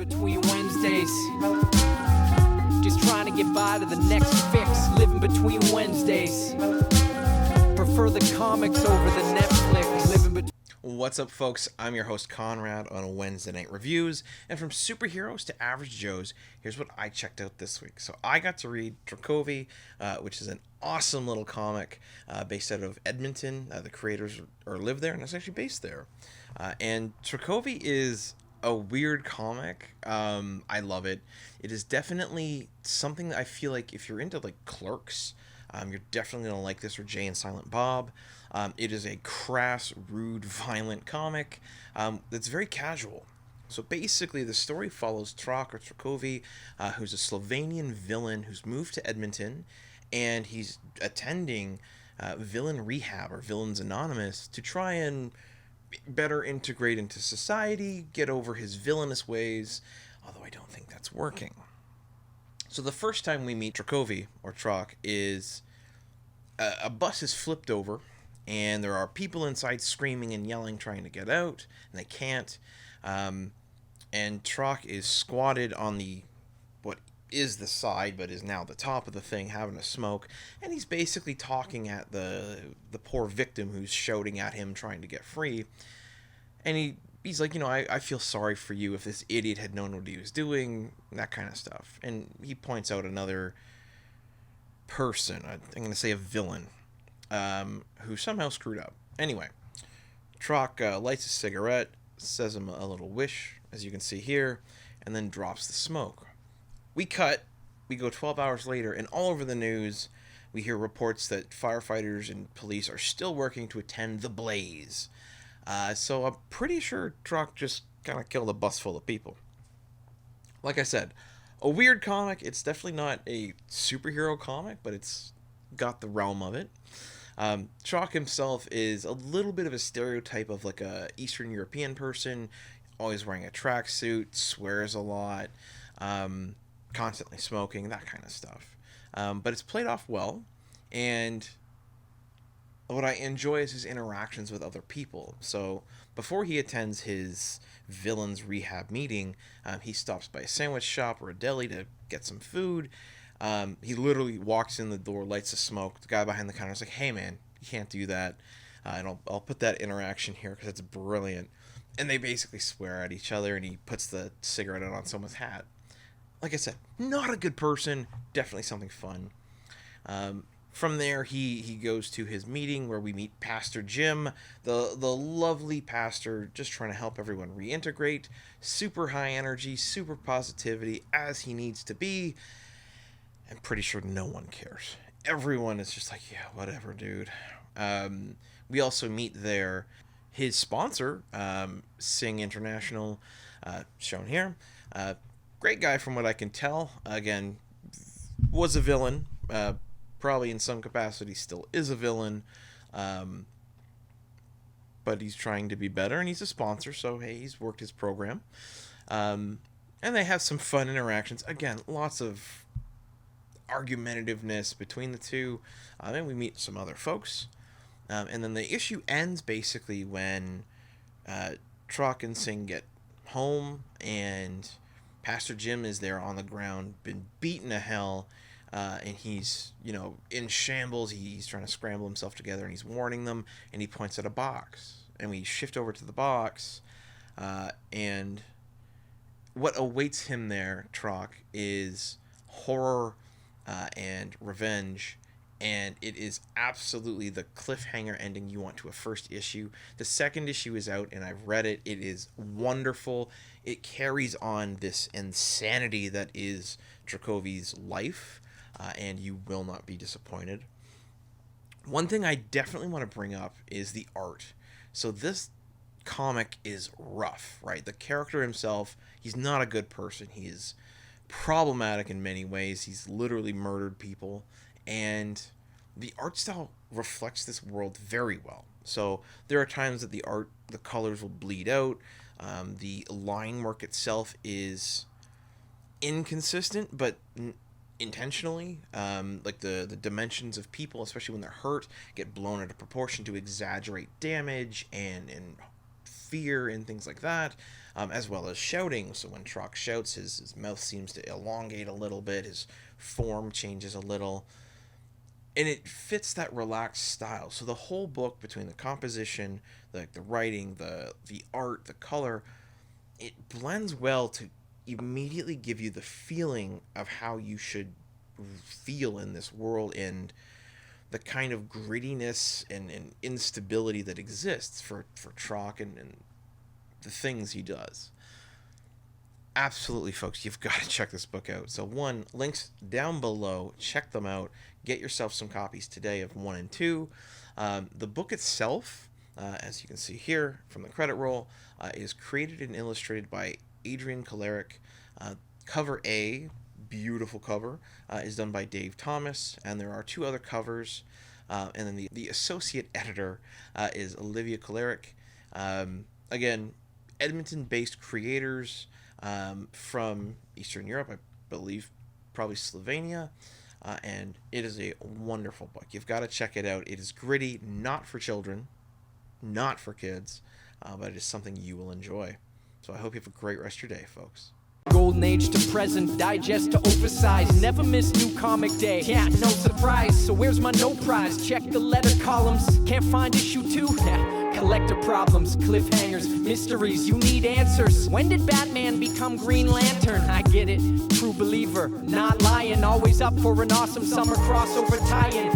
between Wednesdays. Just trying to get by to the next fix. Living between Wednesdays. Prefer the comics over the Netflix. Living between. What's up, folks? I'm your host, Konrad, on Wednesday Night Reviews. And from superheroes to average Joes, here's what I checked out this week. So I got to read Trakovi, which is an awesome little comic based out of Edmonton. The creators live there, and it's actually based there. And Trakovi is a weird comic. I love it. It is definitely something that I feel like if you're into like Clerks, you're definitely going to like this, or Jay and Silent Bob. It is a crass, rude, violent comic that's very casual. So basically the story follows Trakovi, who's a Slovenian villain who's moved to Edmonton, and he's attending villain rehab, or Villains Anonymous, to try and better integrate into society, get over his villainous ways, although I don't think that's working. So the first time we meet Trakovi, or Trak, is a bus is flipped over, and there are people inside screaming and yelling, trying to get out, and they can't. And Trak is squatted on what is the side, but is now the top of the thing, having a smoke, and he's basically talking at the poor victim who's shouting at him, trying to get free. And he's like, I feel sorry for you if this idiot had known what he was doing, that kind of stuff. And he points out another person, I'm going to say a villain, who somehow screwed up. Anyway, Trak lights a cigarette, says him a little wish, as you can see here, and then drops the smoke. We go 12 hours later, and all over the news, we hear reports that firefighters and police are still working to attend the blaze. So I'm pretty sure Trak just kind of killed a bus full of people. Like I said, a weird comic. It's definitely not a superhero comic, but it's got the realm of it. Trak himself is a little bit of a stereotype of like a Eastern European person, always wearing a tracksuit, swears a lot, constantly smoking, that kind of stuff. But it's played off well, and what I enjoy is his interactions with other people. So before he attends his villains rehab meeting, he stops by a sandwich shop or a deli to get some food. He literally walks in the door, lights a smoke. The guy behind the counter is like, "Hey man, you can't do that." And I'll put that interaction here because it's brilliant. And they basically swear at each other, and he puts the cigarette out on someone's hat. Like I said, not a good person, definitely something fun. From there, he goes to his meeting where we meet Pastor Jim, the lovely pastor, just trying to help everyone reintegrate. Super high energy, super positivity, as he needs to be. I'm pretty sure no one cares. Everyone is just like, yeah, whatever, dude. We also meet there his sponsor, Sing International, shown here. Great guy from what I can tell. Again, was a villain. Probably in some capacity still is a villain. But he's trying to be better, and he's a sponsor, so hey, he's worked his program. And they have some fun interactions. Again, lots of argumentativeness between the two. And we meet some other folks. And then the issue ends basically when Trak and Singh get home, and Pastor Jim is there on the ground, been beaten to hell, and he's, in shambles. He's trying to scramble himself together, and he's warning them, and he points at a box. And we shift over to the box, and what awaits him there, Trak, is horror and revenge. And it is absolutely the cliffhanger ending you want to a first issue. The second issue is out, and I've read it. It is wonderful. It carries on this insanity that is Trakovi's life, and you will not be disappointed. One thing I definitely want to bring up is the art. So this comic is rough, right? The character himself, he's not a good person. He is problematic in many ways. He's literally murdered people. And the art style reflects this world very well. So there are times that the colors will bleed out. The line work itself is inconsistent, but intentionally. Like the dimensions of people, especially when they're hurt, get blown out of proportion to exaggerate damage and fear and things like that, as well as shouting. So when Trok shouts, his mouth seems to elongate a little bit, his form changes a little, and it fits that relaxed style. So the whole book, between the composition, the writing, the art, the color, it blends well to immediately give you the feeling of how you should feel in this world, and the kind of grittiness and instability that exists for Trok and the things he does. Absolutely, folks, you've got to check this book out. So one, links down below, check them out, get yourself some copies today of 1 and 2. The book itself, as you can see here from the credit roll, is created and illustrated by Adriean Koleric. Cover A, beautiful cover, is done by Dave Thomas, and there are 2 other covers, and then the associate editor is Olivia Koleric. Again, Edmonton-based creators from Eastern Europe, I believe, probably Slovenia, and it is a wonderful book. You've got to check it out. It is gritty, not for children, not for kids, but it is something you will enjoy. So I hope you have a great rest of your day, folks. Golden age to present, digest to oversize. Never miss new comic day. Yeah, no surprise. So where's my no prize? Check the letter columns. Can't find issue 2? Collector problems, cliffhangers, mysteries. You need answers. When did Batman become Green Lantern? I get it. True believer, not lying. Always up for an awesome summer crossover tie-in.